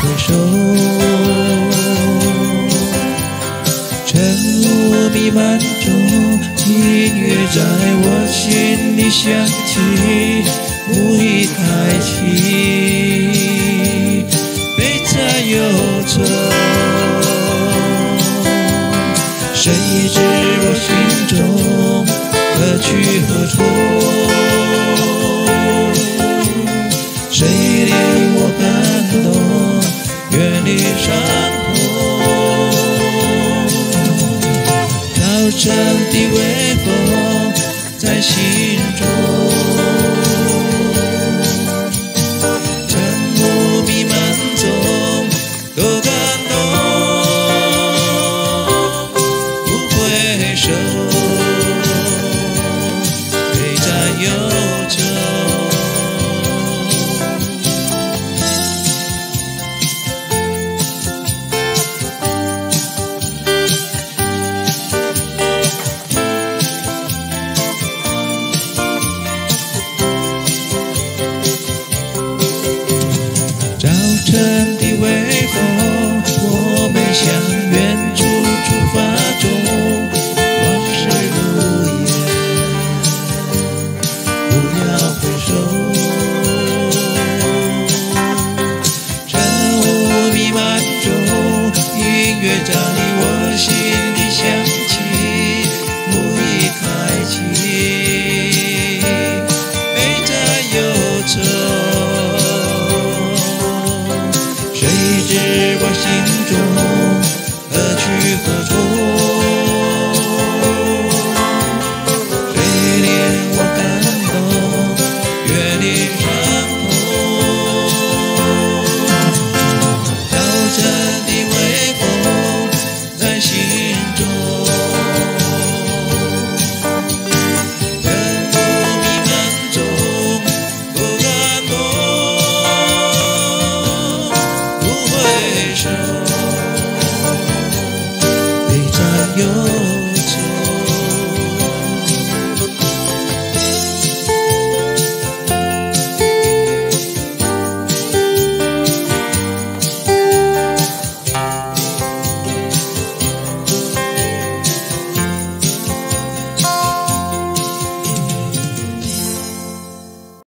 回首，晨雾弥漫中，音乐在我心里响起，幕已开启，悲在忧愁，谁知我心中何去何从？谁令我感动，远离伤痛？早晨的微风在心中，晨雾弥漫中多感动，不回首，悲在忧愁。早晨的微风，我们向远处出发中，往事如烟，不要回首。晨雾弥漫中，音乐在我心里响起，幕已开启，悲在忧愁。谁知我心中何去何从？谁令我感动，远离伤痛？早晨的微风在心中，晨雾弥漫中多感动。回首。